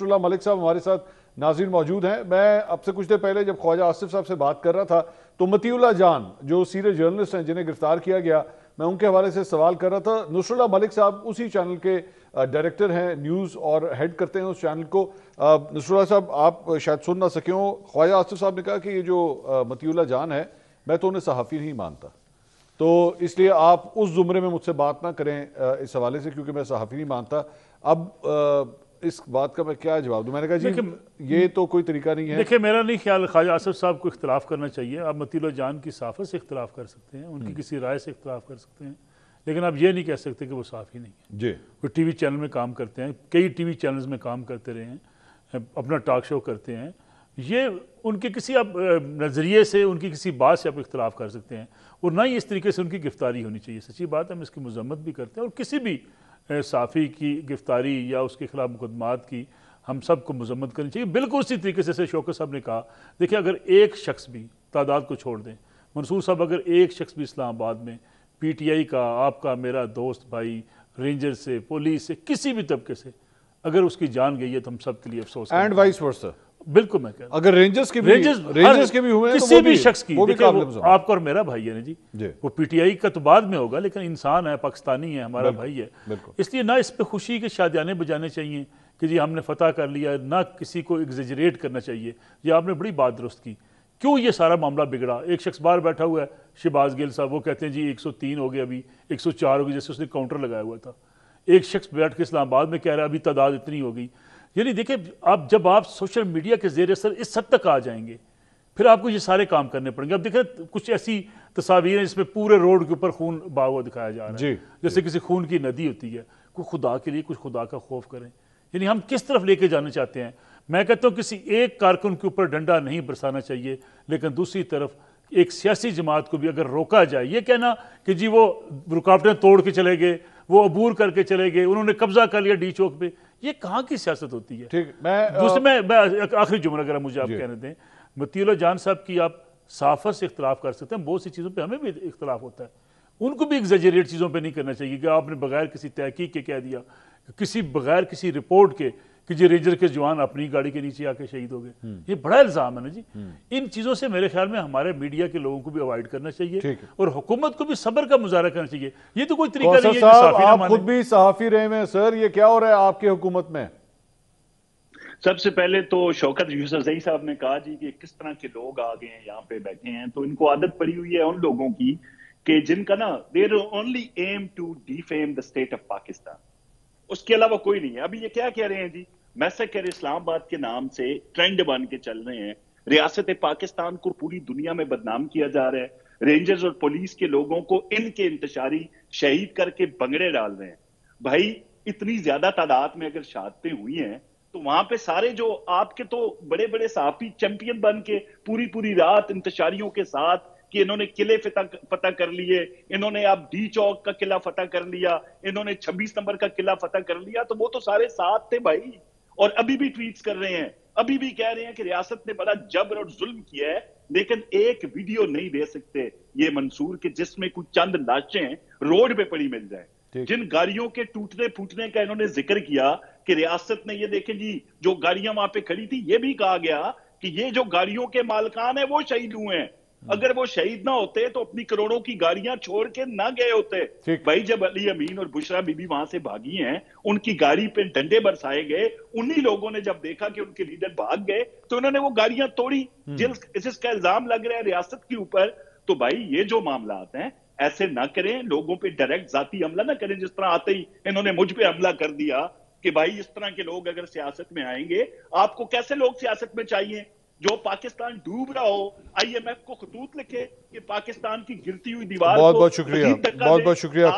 اللہ ملک صاحب ہمارے ساتھ ناظرین موجود ہیں. میں اب سے کچھ دیر پہلے جب خواجہ آصف صاحب سے بات کر رہا تھا تو متی اللہ جان جو سینئر جرنلسٹ ہیں جنہیں گرفتار کیا گیا، میں ان کے حوالے سے سوال کر رہا تھا. نصر اللہ ملک صاحب اسی چینل کے ڈائریکٹر ہیں نیوز اور ہیڈ کرتے ہیں اس چینل کو. نصر اللہ صاحب آپ شاید سن نہ سکے ہوں، خواجہ آصف صاحب نے کہا کہ یہ جو متی اللہ جان ہے میں تو انہیں صحافی نہیں مانتا، تو اس لیے آپ اس زمرے میں مجھ سے بات نہ کریں اس حوالے سے کیونکہ میں صحافی نہیں مانتا. اب اس بات کا میں کیا جواب دوں؟ میں نے کہا جی یہ تو کوئی طریقہ نہیں ہے. دیکھیں میرا نہیں خیال خواجہ آصف صاحب کو اختلاف کرنا چاہیے. آپ متی اللہ جان کی صحافت سے اختلاف کر سکتے ہیں، ان کی کسی رائے سے اختلاف کر سکتے ہیں، لیکن آپ یہ نہیں کہہ سکتے کہ وہ صحافی نہیں ہے. جی وہ ٹی وی چینل میں کام کرتے ہیں، کئی ٹی وی چینلز میں کام کرتے رہے ہیں، اپنا ٹاک شو کرتے ہیں. یہ ان کے کسی آپ نظریے سے، ان کی کسی بات سے آپ اختلاف کر سکتے ہیں، اور نہ ہی اس طریقے سے ان کی گرفتاری ہونی چاہیے. سچی بات ہے، ہم اس کی مذمت بھی کرتے ہیں، اور کسی بھی صحافی کی گرفتاری یا اس کے خلاف مقدمات کی ہم سب کو مذمت کرنی چاہیے. بالکل اسی طریقے سے شوکت صاحب نے کہا، دیکھیں اگر ایک شخص بھی، تعداد کو چھوڑ دیں، منصور صاحب اگر ایک شخص بھی اسلام آباد میں پی ٹی آئی کا، آپ کا، میرا دوست بھائی، رینجر سے، پولیس سے، کسی بھی طبقے سے اگر اس کی جان گئی ہے تو ہم سب کے لیے افسوس اینڈ وائس ورسا. بالکل میں کہہ رہا ہوں اگر رینجرز کے بھی ہوئے کسی بھی شخص کی، دیکھیں آپ کا اور میرا بھائی ہے نا جی، وہ پی ٹی آئی کا تو بعد میں ہوگا لیکن انسان ہے، پاکستانی ہے، ہمارا بھائی ہے. اس لیے نہ اس پہ خوشی کے شادیانے بجانے چاہیے کہ جی ہم نے فتح کر لیا، نہ کسی کو ایگزیجریٹ کرنا چاہیے. یہ آپ نے بڑی بات درست کی. کیوں یہ سارا معاملہ بگڑا؟ ایک شخص باہر بیٹھا ہوا ہے، شہباز گل صاحب، وہ کہتے ہیں جی 103 ہو گیا، ابھی 104 ہو گئی، جیسے اس نے کاؤنٹر لگایا ہوا تھا. ایک شخص بیٹھ کے اسلام آباد میں کہہ رہا ہے ابھی تعداد اتنی ہو گئی. یعنی دیکھیں جب آپ سوشل میڈیا کے زیر اثر اس حد تک آ جائیں گے پھر آپ کو یہ سارے کام کرنے پڑیں گے. اب دیکھیں کچھ ایسی تصاویر ہیں جس میں پورے روڈ کے اوپر خون بہا ہوا دکھایا جا رہا ہے، جیسے کسی خون کی ندی ہوتی ہے. کوئی خدا کے لیے کچھ خدا کا خوف کریں. یعنی ہم کس طرف لے کے جانا چاہتے ہیں؟ میں کہتا ہوں کسی ایک کارکن کے اوپر ڈنڈا نہیں برسانا چاہیے، لیکن دوسری طرف ایک سیاسی جماعت کو بھی اگر روکا جائے. یہ کہنا کہ جی وہ رکاوٹیں توڑ کے چلے گئے، وہ عبور کر کے چلے گئے، انہوں نے قبضہ کر لیا ڈی چوک پہ، یہ کہاں کی سیاست ہوتی ہے؟ دوسرے میں آخری جملہ اگر مجھے آپ کہنے دیں، متی اللہ جان صاحب کی آپ صحافت سے اختلاف کر سکتے ہیں، بہت سی چیزوں پہ ہمیں بھی اختلاف ہوتا ہے. ان کو بھی ایگزیجریٹ چیزوں پہ نہیں کرنا چاہیے کہ آپ نے بغیر کسی تحقیق کے کہہ دیا، بغیر کسی رپورٹ کے کہ جی رینجر کے جوان اپنی گاڑی کے نیچے آ کے شہید ہو گئے. یہ بڑا الزام ہے نا جی. ان چیزوں سے میرے خیال میں ہمارے میڈیا کے لوگوں کو بھی اوائڈ کرنا چاہیے اور حکومت کو بھی صبر کا مظاہرہ کرنا چاہیے. یہ تو کوئی طریقہ نہیں ہے کہ صحافی نہ مانے. آپ خود بھی صحافی رہے ہیں سر، یہ کیا ہو رہا ہے آپ کی حکومت میں؟ سب سے پہلے تو شوکت یوسفزئی صاحب نے کہا جی کہ کس طرح کے لوگ آگے ہیں یہاں پہ بیٹھے ہیں، تو ان کو عادت پڑی ہوئی ہے ان لوگوں کی کہ جن کا نا their only aim to defame the state of Pakistan, اس کے علاوہ کوئی نہیں ہے. ابھی یہ کیا کہہ رہے ہیں جی، میسیکر اسلام آباد کے نام سے ٹرینڈ بن کے چل رہے ہیں، ریاست پاکستان کو پوری دنیا میں بدنام کیا جا رہا ہے، رینجرز اور پولیس کے لوگوں کو ان کے انتشاری شہید کر کے بنگڑے ڈال رہے ہیں. بھائی اتنی زیادہ تعداد میں اگر شہادتیں ہوئی ہیں تو وہاں پہ سارے جو آپ کے تو بڑے بڑے صحافی چیمپئن بن کے پوری رات انتشاریوں کے ساتھ کہ انہوں نے قلعے فتح کر لیے، انہوں نے اب ڈی چوک کا قلعہ فتح کر لیا، انہوں نے 26 نمبر کا قلعہ فتح کر لیا، تو وہ تو سارے ساتھ تھے بھائی. اور ابھی بھی ٹویٹس کر رہے ہیں، ابھی بھی کہہ رہے ہیں کہ ریاست نے بڑا جبر اور ظلم کیا ہے، لیکن ایک ویڈیو نہیں دے سکتے یہ منصور کہ جس میں کچھ چند لاشیں روڈ پہ پڑی مل جائیں. جن گاڑیوں کے ٹوٹنے پھوٹنے کا انہوں نے ذکر کیا کہ ریاست نے، یہ دیکھیں جی جو گاڑیاں وہاں پہ کھڑی تھی، یہ بھی کہا گیا کہ یہ جو گاڑیوں کے مالکان ہیں وہ شہید ہوئے ہیں. اگر وہ شہید نہ ہوتے تو اپنی کروڑوں کی گاڑیاں چھوڑ کے نہ گئے ہوتے. بھائی جب علی امین اور بشرا بی بی وہاں سے بھاگی ہیں، ان کی گاڑی پہ ڈنڈے برسائے گئے، انہی لوگوں نے جب دیکھا کہ ان کے لیڈر بھاگ گئے تو انہوں نے وہ گاڑیاں توڑی، جس کا الزام لگ رہا ہے ریاست کے اوپر. تو بھائی یہ جو معاملات ہیں ایسے نہ کریں، لوگوں پہ ڈائریکٹ ذاتی حملہ نہ کریں جس طرح آتے ہی انہوں نے مجھ پہ حملہ کر دیا کہ بھائی اس طرح کے لوگ اگر سیاست میں آئیں گے، آپ کو کیسے لوگ سیاست میں چاہیے؟ جو پاکستان ڈوب رہا ہو IMF کو خطوط لکھے کہ پاکستان کی گرتی ہوئی دیوار کو بہت شکریہ.